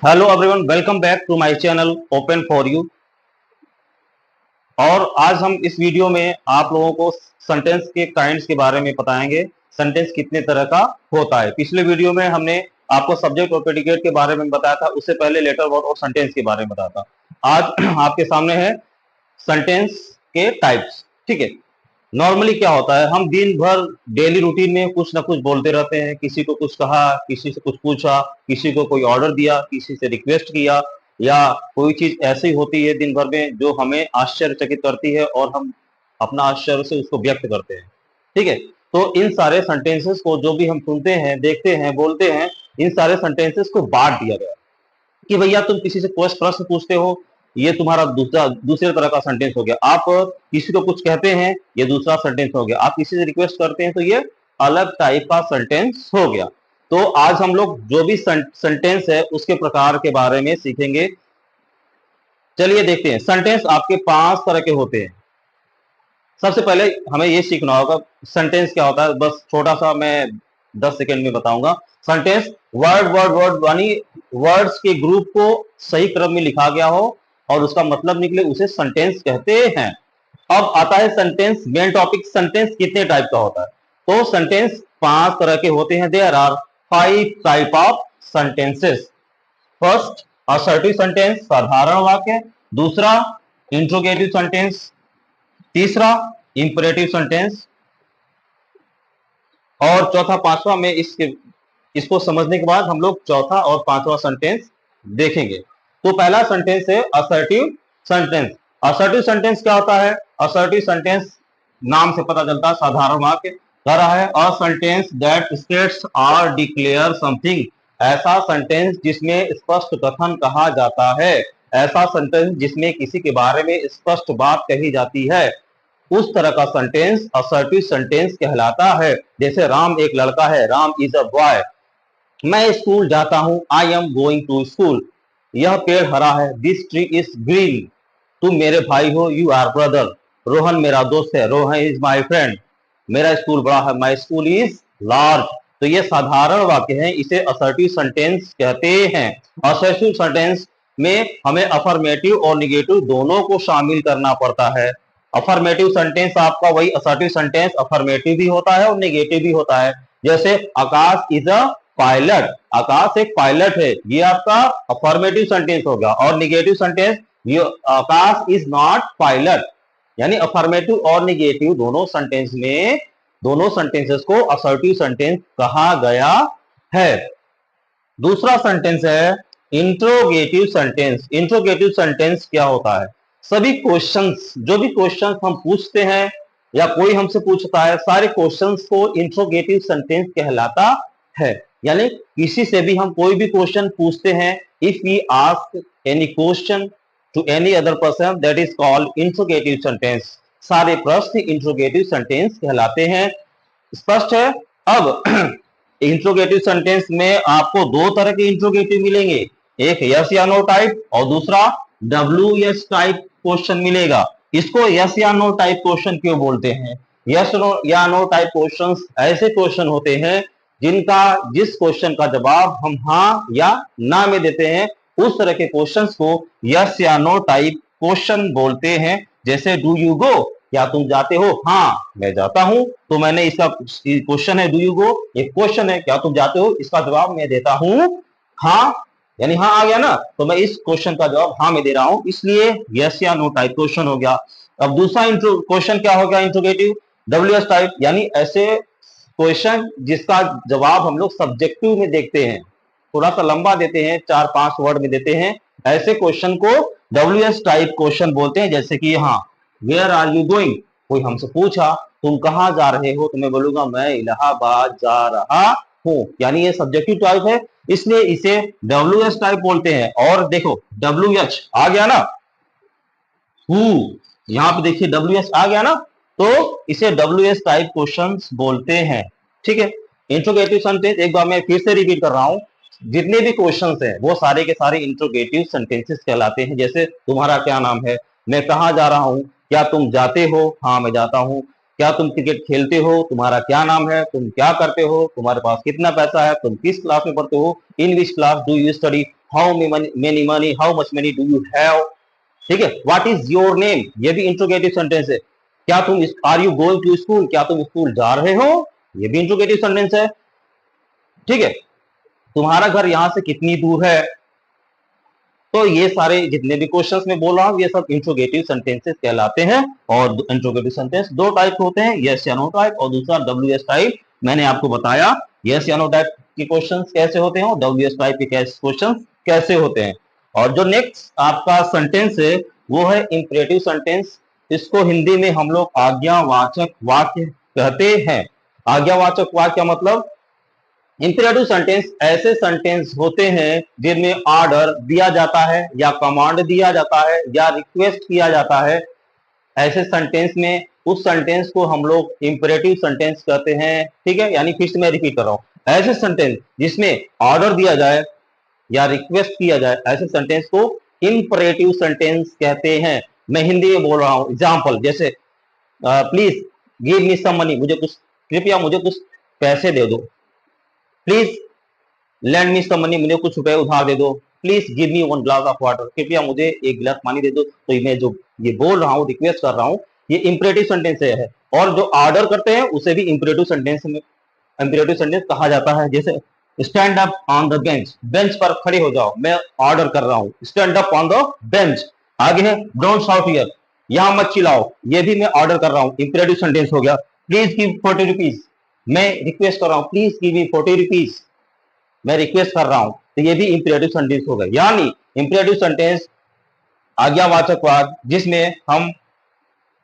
Hello everyone, welcome back to my channel open for you. और आज हम इस वीडियो में आप लोगों को सेंटेंस के काइंड्स के बारे में बताएंगे। सेंटेंस कितने तरह का होता है। पिछले वीडियो में हमने आपको सब्जेक्ट और प्रेडिकेट के बारे में बताया था, उससे पहले लेटर वर्ब और सेंटेंस के बारे में बताया था। आज आपके सामने है सेंटेंस के टाइप्स। ठीक है, नॉर्मली क्या होता है, हम दिन भर डेली रूटीन में कुछ ना कुछ बोलते रहते हैं। किसी को कुछ कहा, किसी से कुछ पूछा, किसी को कोई ऑर्डर दिया, किसी से रिक्वेस्ट किया, या कोई चीज ऐसी होती है दिन भर में जो हमें आश्चर्यचकित करती है और हम अपना आश्चर्य से उसको व्यक्त करते हैं। ठीक है, तो इन सारे सेंटेंसेस को जो भी हम सुनते हैं, देखते हैं, बोलते हैं, इन सारे सेंटेंसेस को बांट दिया गया कि भैया तुम किसी से कोई प्रश्न पूछते हो, ये तुम्हारा दूसरे तरह का सेंटेंस हो गया। आप किसी को कुछ कहते हैं, ये दूसरा सेंटेंस हो गया। आप किसी से रिक्वेस्ट करते हैं तो ये अलग टाइप का सेंटेंस हो गया। तो आज हम लोग जो भी सेंटेंस है उसके प्रकार के बारे में सीखेंगे। चलिए देखते हैं। सेंटेंस आपके 5 तरह के होते हैं। सबसे पहले हमें ये सीखना होगा सेंटेंस क्या होता है। बस छोटा सा मैं 10 सेकंड में बताऊंगा। सेंटेंस वर्ड वर्ड वर्ड यानी वर्ड्स के ग्रुप को सही क्रम में लिखा गया हो और उसका मतलब निकले, उसे सेंटेंस कहते हैं। अब आता है सेंटेंस मेन टॉपिक। सेंटेंस कितने टाइप का होता है? तो सेंटेंस 5 तरह के होते हैं। There are 5 type of sentences. First, assertive sentence, साधारण वाक्य। दूसरा, इंट्रोगेटिव सेंटेंस। तीसरा, इंपरेटिव सेंटेंस। और चौथा, पांचवा में इसको समझने के बाद हम लोग चौथा और पांचवा सेंटेंस देखेंगे। तो पहला सेंटेंस है असर्टिव सेंटेंस। असर्टिव सेंटेंस क्या होता है? असर्टिव सेंटेंस नाम से पता चलता है, साधारण वाक्य कह रहा है। अ सेंटेंस दैट स्टेट्स और डिक्लेयर समथिंग। ऐसा सेंटेंस जिसमें स्पष्ट कथन कहा जाता है। ऐसा सेंटेंस जिसमें किसी के बारे में स्पष्ट बात कही जाती है, उस तरह का सेंटेंस असर्टिव सेंटेंस कहलाता है। जैसे राम एक लड़का है, राम इज अ बॉय। मैं स्कूल जाता हूं, I am going to school. यह पेड़ हरा है, दिस ट्री इज ग्रीन। तुम मेरे भाई हो, यू आर ब्रदर। रोहन मेरा दोस्त है, रोहन इज माई फ्रेंड। मेरा स्कूल बड़ा है, माई स्कूल इज लार्ज। तो ये साधारण वाक्य है, इसे असर्टिव सेंटेंस कहते हैं। असर्टिव सेंटेंस में हमें अफर्मेटिव और निगेटिव दोनों को शामिल करना पड़ता है। अफर्मेटिव सेंटेंस आपका वही असर्टिव सेंटेंस अफर्मेटिव भी होता है और निगेटिव भी होता है। जैसे आकाश इज अ पायलट। आकाश एक पायलट है, ये आपका अफर्मेटिव सेंटेंस होगा। और negative sentence, Akash is not pilot. यानी अफर्मेटिव और निगेटिव दोनों सेंटेंसेस को असर्टिव सेंटेंस कहा गया है। दूसरा सेंटेंस है इंट्रोगेटिव सेंटेंस। इंट्रोगेटिव सेंटेंस क्या होता है? सभी क्वेश्चंस, जो भी क्वेश्चंस हम पूछते हैं या कोई हमसे पूछता है, सारे क्वेश्चंस को इंट्रोगेटिव सेंटेंस कहलाता है। यानी किसी से भी हम कोई भी क्वेश्चन पूछते हैं, if we ask any question to any other person, that is called interrogative sentence. सारे प्रश्न इंट्रोगेटिव सेंटेंस कहलाते हैं। स्पष्ट है? अब इंट्रोगेटिव सेंटेंस में आपको 2 तरह के इंट्रोगेटिव मिलेंगे। एक यस या नो टाइप और दूसरा WS टाइप क्वेश्चन मिलेगा। इसको यस या नो टाइप क्वेश्चन क्यों बोलते हैं? यस या नो टाइप क्वेश्चन ऐसे क्वेश्चन होते हैं जिस क्वेश्चन का जवाब हम हाँ या ना में देते हैं, उस तरह के क्वेश्चंस को यस या नो टाइप क्वेश्चन बोलते हैं। जैसे डू यू गो, क्या तुम जाते हो? हाँ, मैं जाता हूं। तो मैंने इसका क्वेश्चन है डू यू गो, एक क्वेश्चन है क्या तुम जाते हो, इसका जवाब मैं देता हूं हाँ। यानी हाँ आ गया ना, तो मैं इस क्वेश्चन का जवाब हाँ में दे रहा हूं, इसलिए यस या नो टाइप क्वेश्चन हो गया। अब दूसरा क्वेश्चन क्या हो गया इंट्रोगेटिव? WS type. यानी ऐसे क्वेश्चन जिसका जवाब हम लोग सब्जेक्टिव में देखते हैं, थोड़ा सा लंबा देते हैं, 4-5 वर्ड में देते हैं, ऐसे क्वेश्चन को WS टाइप क्वेश्चन बोलते हैं। जैसे कि हाँ, वेयर आर यू गोइंग, कोई हमसे पूछा तुम कहां जा रहे हो, तो मैं बोलूंगा मैं इलाहाबाद जा रहा हूं। यानी ये सब्जेक्टिव टाइप है, इसलिए इसे WS टाइप बोलते हैं। और देखो WH आ गया ना, हु, यहां पे देखिए WS आ गया ना, तो इसे WS टाइप क्वेश्चंस बोलते हैं। ठीक है, इंट्रोगेटिव सेंटेंस एक बार मैं फिर से रिपीट कर रहा हूं, जितने भी क्वेश्चंस हैं वो सारे के सारे इंट्रोगेटिव सेंटेंसेस कहलाते हैं। जैसे तुम्हारा क्या नाम है, मैं कहां जा रहा हूं, क्या तुम जाते हो, हाँ मैं जाता हूं। क्या तुम क्रिकेट खेलते हो, तुम्हारा क्या नाम है, तुम क्या करते हो, तुम्हारे पास कितना पैसा है, तुम किस क्लास में पढ़ते हो, in which class do you study. How many money, how much money do you have, ठीक है। व्हाट इज योर नेम, ये भी इंट्रोगेटिव सेंटेंस है। क्या तुम, are you going to school, क्या तुम स्कूल जा रहे हो, ये भी इंट्रोगेटिव सेंटेंस है, ठीक है। तुम्हारा घर यहां से कितनी दूर है। तो ये सारे जितने भी क्वेश्चंस में बोल रहा हूं ये सब इंट्रोगेटिव सेंटेंसेस कहलाते हैं। और इंट्रोगेटिव सेंटेंस दो टाइप होते हैं, यस या नो टाइप और दूसरा WS टाइप। मैंने आपको बताया यस या नो टाइप के क्वेश्चंस कैसे होते हैं और WS टाइप के क्वेश्चंस कैसे होते हैं। और जो नेक्स्ट आपका सेंटेंस है वो है इंपरेटिव सेंटेंस। इसको हिंदी में हम लोग आज्ञावाचक वाक्य कहते हैं। आज्ञावाचक वाक्य मतलब इंपरेटिव सेंटेंस ऐसे सेंटेंस होते हैं जिनमें ऑर्डर दिया जाता है या कमांड दिया जाता है या रिक्वेस्ट किया जाता है। ऐसे सेंटेंस में उस सेंटेंस को हम लोग इंपरेटिव सेंटेंस कहते हैं, ठीक है। यानी फिर से मैं रिपीट कर रहा हूं, ऐसे सेंटेंस जिसमें ऑर्डर दिया जाए या रिक्वेस्ट किया जाए ऐसे सेंटेंस को इंपरेटिव सेंटेंस कहते हैं। मैं हिंदी में बोल रहा हूं, एग्जाम्पल जैसे please give me some money, मुझे कुछ, कृपया मुझे कुछ पैसे दे दो। Please lend me some money, मुझे कुछ रुपए उधार दे दो। Please give me one glass of water, कृपया मुझे एक गिलास पानी दे दो। तो मैं जो ये बोल रहा हूँ, रिक्वेस्ट कर रहा हूँ, ये इंपरेटिव सेंटेंस है। और जो ऑर्डर करते हैं उसे भी इंपरेटिव सेंटेंस में इंपरेटिव सेंटेंस कहा जाता है। जैसे stand up on the bench, bench पर खड़े हो जाओ, मैं ऑर्डर कर रहा हूँ, stand up on the bench. आगे है डोंट शाउट हियर, यहां मत चिल्लाओ, ये भी मैं ऑर्डर कर रहा हूँ, इंपरेटिव सेंटेंस हो गया। प्लीज गिव 40 रुपीज, मैं रिक्वेस्ट कर रहा हूँ, प्लीज गिव मी 40 रुपीज, मैं रिक्वेस्ट कर रहा हूं। तो ये भी इंपरेटिव सेंटेंस हो गए। यानी इंपरेटिव सेंटेंस आज्ञावाचक वाक्य जिसमें हम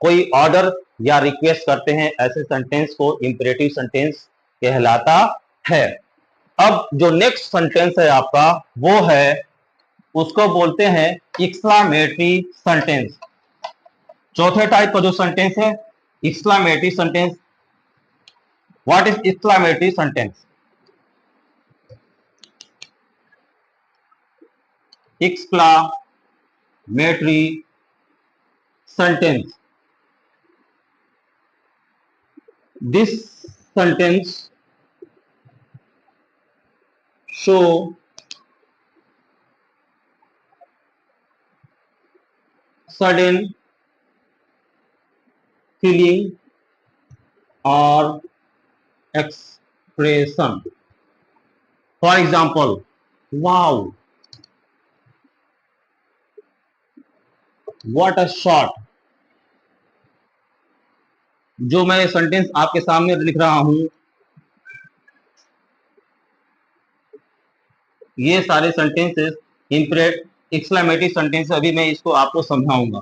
कोई ऑर्डर या रिक्वेस्ट करते हैं, ऐसे सेंटेंस को इंपरेटिव सेंटेंस कहलाता है। अब जो नेक्स्ट सेंटेंस है आपका वो है, उसको बोलते हैं एक्सक्लामेटरी सेंटेंस। चौथे टाइप का जो सेंटेंस है exclamatory sentence. What is exclamatory sentence? Exclamatory sentence, this sentence show sudden feeling or expression. For example, wow, what a shot। जो मैं सेंटेंस आपके सामने लिख रहा हूं ये सारे सेंटेंसेस एक्सक्लेमेटरी सेंटेंस, अभी मैं इसको आपको समझाऊंगा।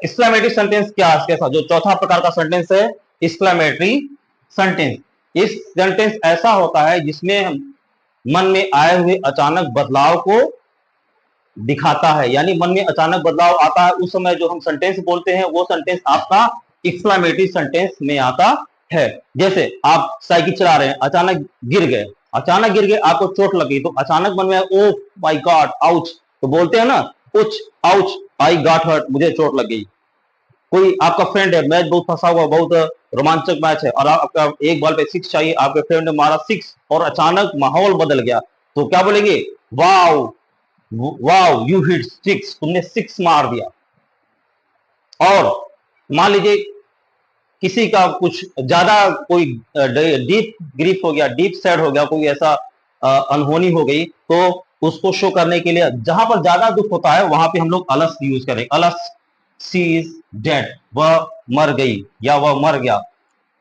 एक्सक्लेमेटरी सेंटेंस क्या कैसा, जो चौथा प्रकार का सेंटेंस है एक्सक्लेमेटरी सेंटेंस। इस सेंटेंस ऐसा होता है जिसमें मन में आए हुए अचानक बदलाव को दिखाता है। यानी मन में अचानक बदलाव आता है उस समय जो हम सेंटेंस बोलते हैं वो सेंटेंस आपका एक्सक्लेमेटरी सेंटेंस में आता है। जैसे आप साइकिल चला रहे हैं, अचानक गिर गए, आपको चोट लगी, तो अचानक मन में ओ माय गॉड आउच, तो बोलते हैं ना कुछ आउच, आई गॉट हर्ट, मुझे चोट लग गई। कोई आपका फ्रेंड है, मैच बहुत फंसा हुआ, बहुत रोमांचक मैच है और आपका एक बॉल पे सिक्स चाहिए, आपके फ्रेंड ने मारा सिक्स और अचानक माहौल बदल गया, तो क्या बोलेंगे? Wow, wow you hit six, तुमने सिक्स मार दिया। और मान लीजिए किसी का कुछ ज्यादा कोई डीप ग्रीफ हो गया, डीप सैड हो गया, कोई ऐसा अनहोनी हो गई, तो उसको शो करने के लिए जहां पर ज्यादा दुख होता है वहां पे हम लोग अलस यूज करें, अलस, सी इज डेड, वह मर गई या वह मर गया,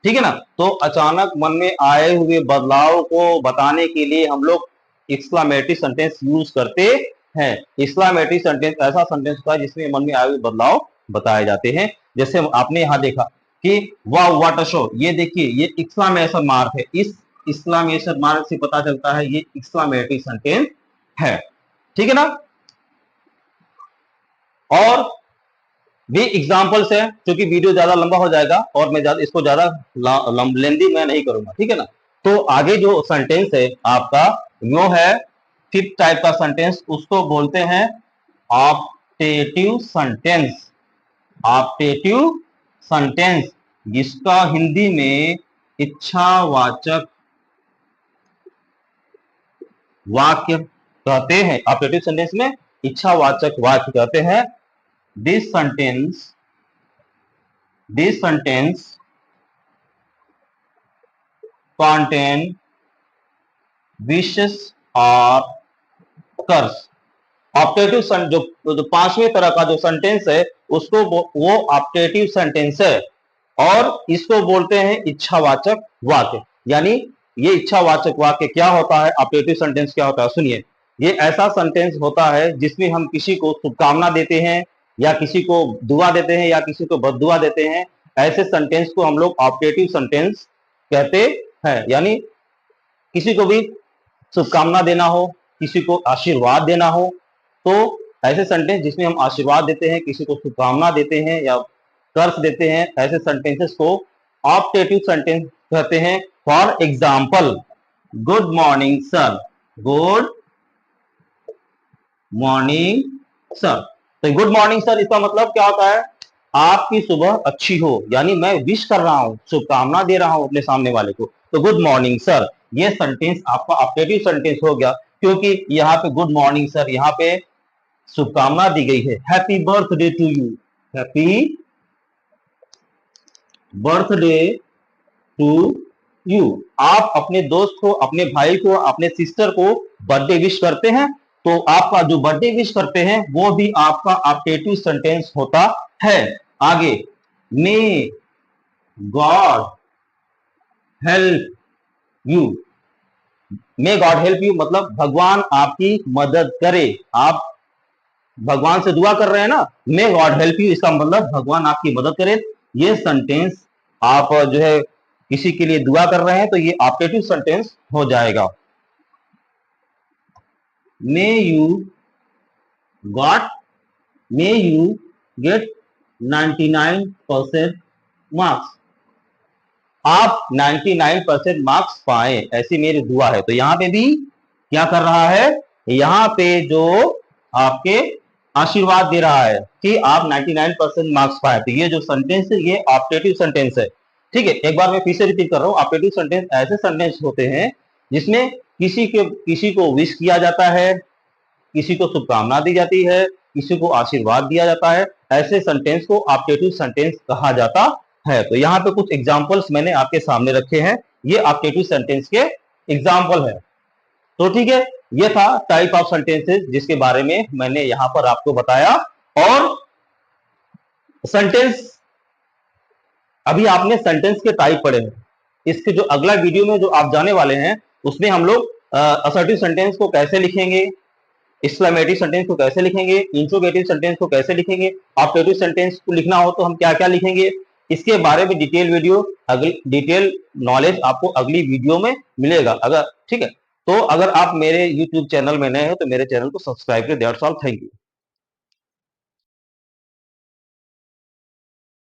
ठीक है ना। तो अचानक मन में आए हुए बदलाव को बताने के लिए हम लोग एक्सक्लामेटरी सेंटेंस यूज करते हैं। एक्सक्लामेटरी सेंटेंस ऐसा सेंटेंस होता है जिसमें मन में आए हुए बदलाव बताए जाते हैं। जैसे आपने यहां देखा कि वाह व्हाट अ शो, ये देखिए ये एक्सक्लामेशन मार्क है, इस एक्सक्लामेशन मार्क से पता चलता है ये एक्सक्लामेटरी सेंटेंस है, ठीक है ना। और भी एग्जाम्पल्स है, क्योंकि वीडियो ज्यादा लंबा हो जाएगा और मैं इसको ज्यादा लेंदी मैं नहीं करूंगा, ठीक है ना। तो आगे जो सेंटेंस है आपका वो है फिफ्थ टाइप का सेंटेंस, उसको बोलते हैं ऑप्टेटिव सेंटेंस। ऑप्टेटिव सेंटेंस, जिसका हिंदी में इच्छावाचक वाक्य कहते हैं। ऑप्टेटिव सेंटेंस में इच्छावाचक वाक्य कहते हैं। दिस सेंटेंस contain wishes और कर्स। ऑप्टेटिव जो पांचवें तरह का जो सेंटेंस है उसको वो ऑप्टेटिव सेंटेंस है और इसको बोलते हैं इच्छावाचक वाक्य। यानी ये इच्छावाचक वाक्य क्या होता है, ऑप्टेटिव सेंटेंस क्या होता है, सुनिए। ये ऐसा सेंटेंस होता है जिसमें हम किसी को शुभकामना देते हैं या किसी को दुआ देते हैं या किसी को बद्दुआ देते हैं। ऐसे सेंटेंस को हम लोग ऑप्टेटिव सेंटेंस कहते हैं। यानी किसी को भी शुभकामना देना हो, किसी को आशीर्वाद देना हो, तो ऐसे सेंटेंस जिसमें हम आशीर्वाद देते हैं, किसी को शुभकामना देते हैं या कर्ज देते हैं, ऐसे सेंटेंसेस को ऑप्टेटिव सेंटेंस कहते हैं। For example, good morning sir, good morning sir. तो गुड मॉर्निंग सर इसका मतलब क्या होता है, आपकी सुबह अच्छी हो, यानी मैं विश कर रहा हूं, शुभकामना दे रहा हूं अपने सामने वाले को। तो गुड मॉर्निंग सर, ये सेंटेंस आपका ऑप्टेटिव सेंटेंस हो गया, क्योंकि यहाँ पे गुड मॉर्निंग सर, यहाँ पे शुभकामना दी गई है। Happy birthday to you, happy birthday to you. आप अपने दोस्त को, अपने भाई को, अपने सिस्टर को बर्थडे विश करते हैं, तो आपका जो बर्थडे विश करते हैं वो भी आपका ऑप्टेटिव सेंटेंस होता है। आगे, may God help you. May God help you मतलब भगवान आपकी मदद करे। आप भगवान से दुआ कर रहे हैं ना, मे गॉड हेल्प यू, इसका मतलब भगवान आपकी मदद करे। ये सेंटेंस आप जो है किसी के लिए दुआ कर रहे हैं तो ये ऑप्टेटिव सेंटेंस हो जाएगा। May you get 99% marks. आप 99% मार्क्स पाए, ऐसी मेरी दुआ है। तो यहां पे भी क्या कर रहा है, यहां पे जो आपके आशीर्वाद दे रहा है कि आप 99% मार्क्स पाए। तो ये जो सेंटेंस है ये ऑप्टेटिव सेंटेंस है। ठीक है, एक बार मैं फिर से रिपीट कर रहा हूं। ऑप्टेटिव सेंटेंस ऐसे सेंटेंस होते हैं जिसमें किसी को विश किया जाता है, किसी को शुभकामना दी जाती है, किसी को आशीर्वाद दिया जाता है। ऐसे सेंटेंस को ऑप्टेटिव सेंटेंस कहा जाता है। तो यहाँ पे कुछ एग्जांपल्स मैंने आपके सामने रखे हैं, ये ऑप्टेटिव सेंटेंस के एग्जांपल है। तो ठीक है, ये था टाइप ऑफ सेंटेंसेस जिसके बारे में मैंने यहां पर आपको बताया। और सेंटेंस, अभी आपने सेंटेंस के टाइप पढ़े हैं, इसके जो अगला वीडियो में जो आप जाने वाले हैं उसमें हम लोग असर्टिव सेंटेंस को कैसे लिखेंगे, एक्सक्लेमेटरी सेंटेंस को कैसे लिखेंगे, इंट्रोगेटिव सेंटेंस को कैसे लिखेंगे, ऑप्टेटिव सेंटेंस को लिखना हो तो हम क्या क्या लिखेंगे, इसके बारे में डिटेल वीडियो, डिटेल नॉलेज आपको अगली वीडियो में मिलेगा। अगर ठीक है, तो अगर आप मेरे YouTube चैनल में नए हैं तो मेरे चैनल को सब्सक्राइब करें। That's all, thank you.